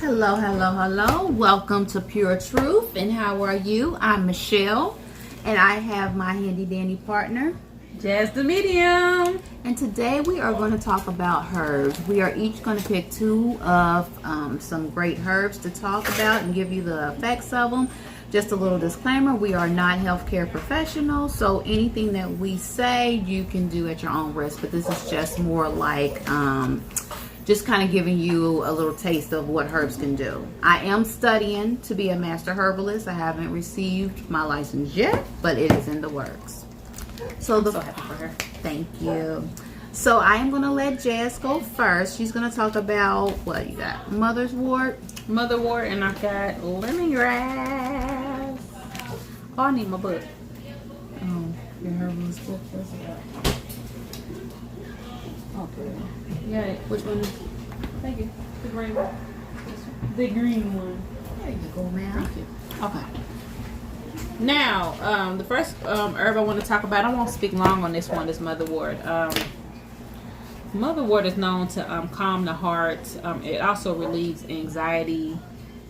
Hello, hello, hello. Welcome to Pure Truth. And how are you? I'm Michelle, and I have my handy dandy partner, Jazz the Medium. and today we are going to talk about herbs. We are each going to pick two of some great herbs to talk about and give you the effects of them. Just a little disclaimer, we are not healthcare professionals, so anything that we say you can do at your own risk, but this is just more like just kind of giving you a little taste of what herbs can do. I am studying to be a master herbalist. I haven't received my license yet, but it is in the works. So So happy for her. thank you. So I am going to let Jazz go first. She's going to talk about, what you got? Mother's wort. Motherwort, and I've got lemongrass. Oh, I need my book. Oh, your herbalist book. Okay. Yeah, which one? Thank you. The green one. The green one. There you go, ma'am. Thank you. Okay. Now, the first herb I want to talk about, I won't speak long on this one, is motherwort. Motherwort is known to calm the heart. It also relieves anxiety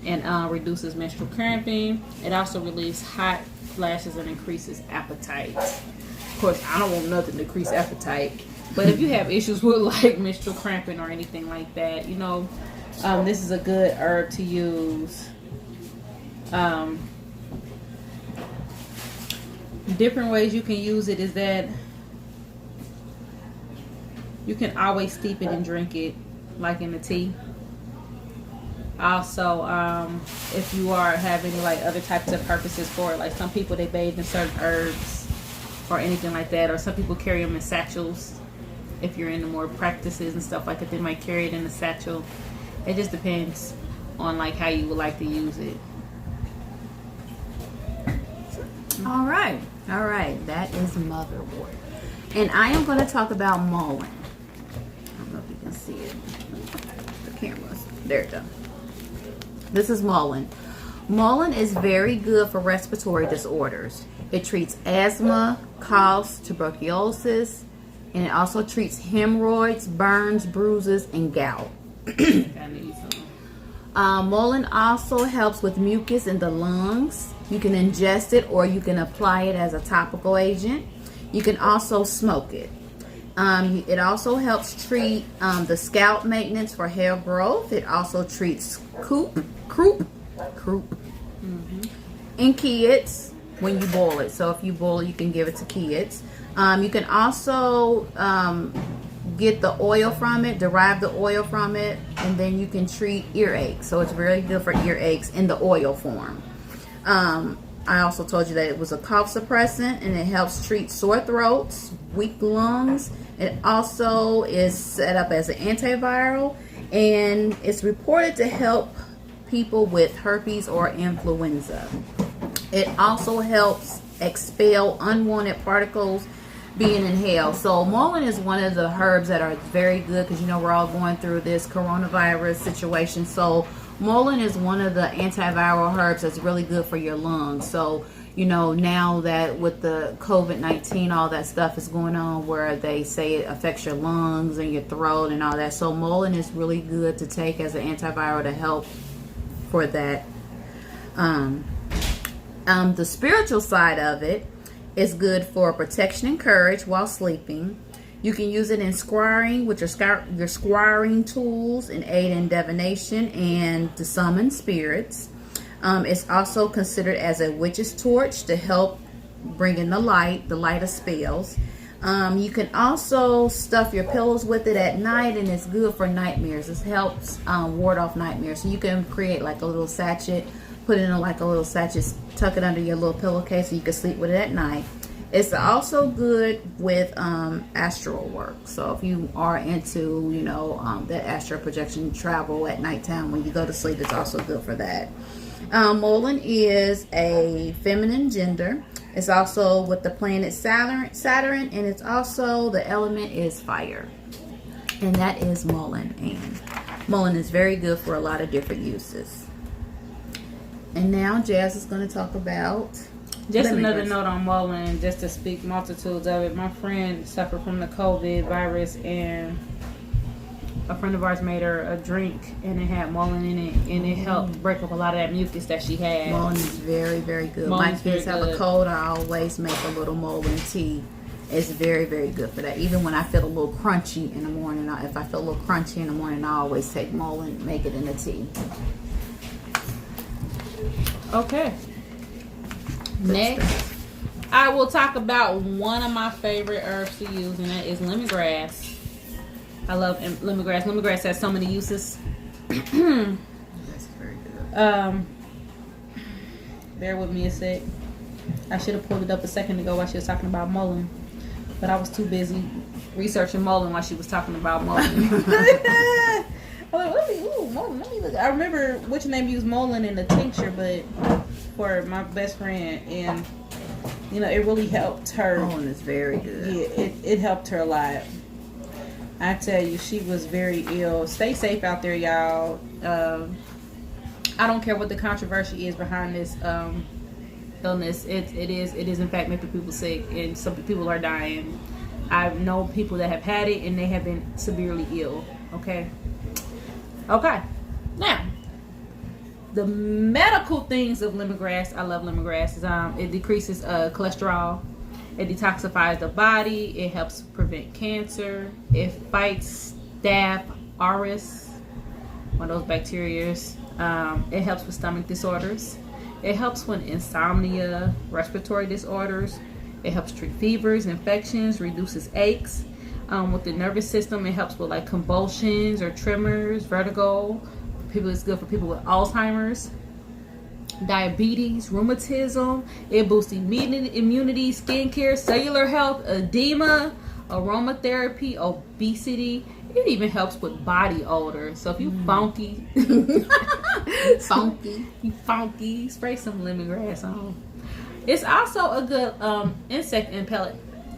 and reduces menstrual cramping. It also relieves hot flashes and increases appetite. Of course, I don't want nothing to increase appetite. But if you have issues with like menstrual cramping or anything like that, this is a good herb to use. Different ways you can use it is that you can always steep it and drink it, like in the tea. Also, if you are having like other types of purposes for it, like some people they bathe in certain herbs or anything like that, or some people carry them in satchels. If you're into more practices and stuff like that, they might carry it in a satchel. It just depends on like how you would like to use it. All right. That is motherwort. And I am going to talk about mullein. I don't know if you can see it. The cameras. There it goes. This is mullein. Mullein is very good for respiratory disorders. It treats asthma, coughs, tuberculosis, and it also treats hemorrhoids, burns, bruises, and gout. I need some. Mullein also helps with mucus in the lungs. You can ingest it or you can apply it as a topical agent. You can also smoke it. It also helps treat the scalp maintenance for hair growth. It also treats croup, and kids when you boil it. So if you boil it, you can give it to kids. You can also get the oil from it, derive the oil from it, and then you can treat earache. So it's really good for earaches in the oil form. I also told you that it was a cough suppressant, and it helps treat sore throats, weak lungs. It also is set up as an antiviral, and it's reported to help people with herpes or influenza. It also helps expel unwanted particles being inhaled. So mullein is one of the herbs that are very good because we're all going through this coronavirus situation. So mullein is one of the antiviral herbs that's really good for your lungs. So now that with the COVID-19, all that stuff is going on where they say it affects your lungs and your throat and all that. So mullein is really good to take as an antiviral to help for that. The spiritual side of it is good for protection and courage while sleeping. You can use it in scrying with your scrying tools and aid in divination and to summon spirits. It's also considered as a witch's torch to help bring in the light of spells. You can also stuff your pillows with it at night, and it's good for nightmares. It helps ward off nightmares. So you can create like a little sachet, put it in like a little sachet, tuck it under your little pillowcase so you can sleep with it at night. It's also good with astral work. So if you are into, that astral projection travel at nighttime when you go to sleep, it's also good for that. Mullein is a feminine gender. It's also with the planet Saturn, and it's also the element is fire. And that is mullein. And mullein is very good for a lot of different uses. And now Jazz is going to talk about just another note on mullein, just to speak multitudes of it. My friend suffered from the COVID virus, and a friend of ours made her a drink, and it had mullein in it, and it helped break up a lot of that mucus that she had. Mullein is very, very good. Mullein My is very kids have a good. cold, I always make a little mullein tea. It's very, very good for that. Even when I feel a little crunchy in the morning, if I feel a little crunchy in the morning, I always take mullein, make it in the tea. Okay. Next, I will talk about one of my favorite herbs to use, and that is lemongrass. I love lemongrass. Lemongrass has so many uses. That's very good. Bear with me a sec. I should have pulled it up a second ago while she was talking about mullein, but I was too busy researching mullein while she was talking about mullein. I'm like, mullein. Let me look. I remember which name used mullein in the tincture, but for my best friend, and you know, it really helped her. Mullein is very good. Yeah, it helped her a lot. I tell you, she was very ill. Stay safe out there, y'all. I don't care what the controversy is behind this illness. It is in fact making people sick, and some people are dying. I know people that have had it, and they have been severely ill. Okay. Now, the medical things of lemongrass. I love lemongrass. It decreases cholesterol. It detoxifies the body. It helps prevent cancer. It fights Staph aureus, one of those bacteria. It helps with stomach disorders. It helps with insomnia, respiratory disorders. It helps treat fevers, infections, reduces aches. With the nervous system, it helps with like convulsions or tremors, vertigo. It's good for people with Alzheimer's, diabetes, rheumatism. It boosts immunity, skincare, cellular health, edema, aromatherapy, obesity. It even helps with body odor. So if you funky, funky, spray some lemongrass on. It's also a good insect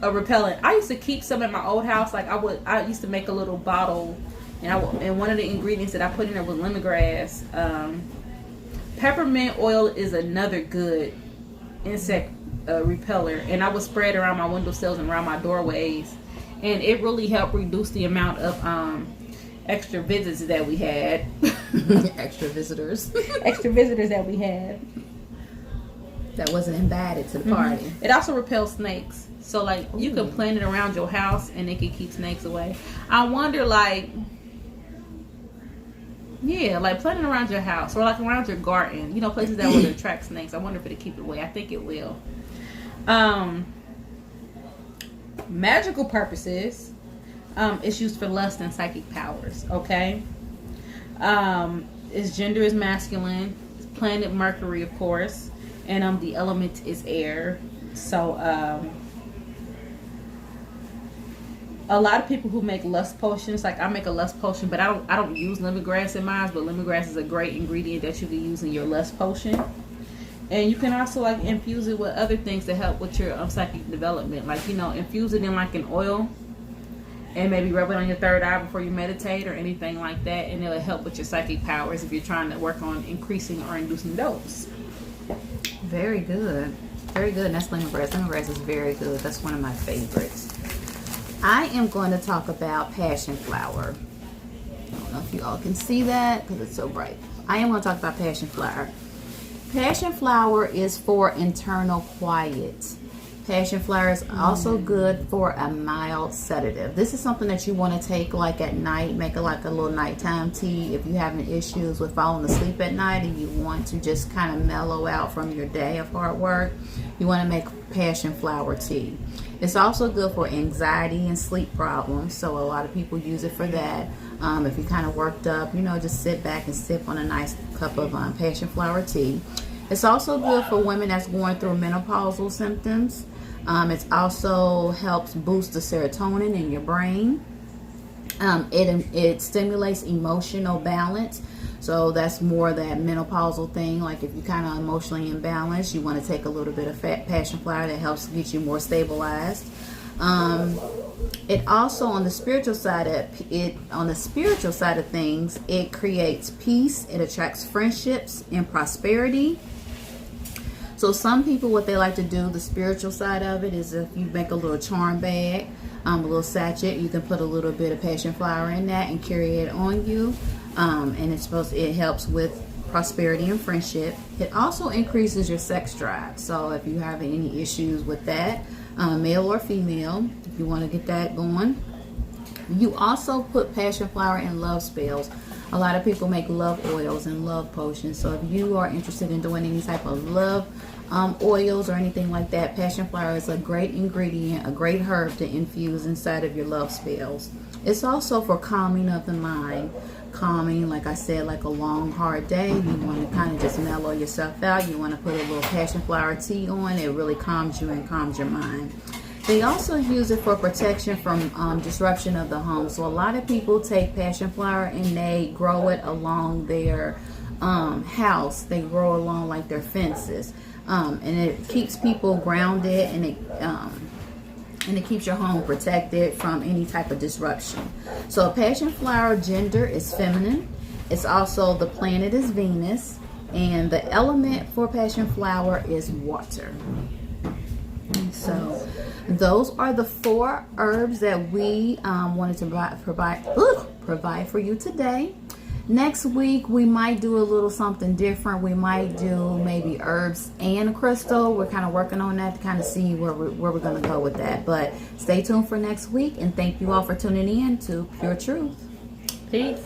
repellent. I used to keep some at my old house. Like I used to make a little bottle, and one of the ingredients that I put in there was lemongrass. Peppermint oil is another good insect repeller, and I would spread around my windowsills and around my doorways, and it really helped reduce the amount of extra visits that we had. Extra visitors that we had that wasn't invited to the party. It also repels snakes, so like you can plant it around your house and it can keep snakes away. I wonder, like planting around your house or like around your garden, you know, places that would attract snakes. I wonder if it'll keep it away. I think it will. Magical purposes. It's used for lust and psychic powers. Okay. Its gender is masculine. It's planet Mercury, of course, and the element is air. So a lot of people who make lust potions, like I make a lust potion, but I don't use lemongrass in mine, but lemongrass is a great ingredient that you can use in your lust potion. And you can also like infuse it with other things to help with your psychic development. Like, you know, infuse it in like an oil and maybe rub it on your third eye before you meditate or anything like that, and it'll help with your psychic powers if you're trying to work on increasing or inducing those. Very good. Very good. And that's lemongrass. Lemongrass is very good. That's one of my favorites. I am going to talk about passion flower. I don't know if you all can see that because it's so bright. I am going to talk about passion flower. Passion flower is for internal quiet. Passion flower is also good for a mild sedative. This is something that you want to take like at night, make it like a little nighttime tea if you're having issues with falling asleep at night and you want to just kind of mellow out from your day of hard work. You want to make passion flower tea. It's also good for anxiety and sleep problems, so a lot of people use it for that. If you're kind of worked up, you know, just sit back and sip on a nice cup of passion flower tea. It's also good for women that's going through menopausal symptoms. It also helps boost the serotonin in your brain. It stimulates emotional balance. So that's more that menopausal thing. Like if you're kind of emotionally imbalanced, you want to take a little bit of passion flower that helps get you more stabilized. It also on the spiritual side of things, it creates peace. It attracts friendships and prosperity. So some people, what they like to do, the spiritual side of it, is if you make a little charm bag, a little sachet. You can put a little bit of passion flower in that and carry it on you. And it helps with prosperity and friendship. It also increases your sex drive. So if you have any issues with that, male or female, if you want to get that going. You also put passion flower in love spells. A lot of people make love oils and love potions. So if you are interested in doing any type of love oils or anything like that, passion flower is a great ingredient, a great herb to infuse inside of your love spells. It's also for calming of the mind. Calming, like I said, like a long hard day, you want to kind of just mellow yourself out. You want to put a little passion flower tea on. It really calms you and calms your mind. They also use it for protection from disruption of the home. So a lot of people take passion flower and they grow it along their house. They grow along like their fences, and it keeps people grounded, and it keeps your home protected from any type of disruption. So passion flower gender is feminine. It's also, the planet is Venus, and the element for passion flower is water. So those are the 4 herbs that we wanted to provide for you today. Next week we might do a little something different. We might do maybe herbs and crystal. We're kind of working on that to kind of see where we're going to go with that. But stay tuned for next week, and thank you all for tuning in to Pure Truth. Peace.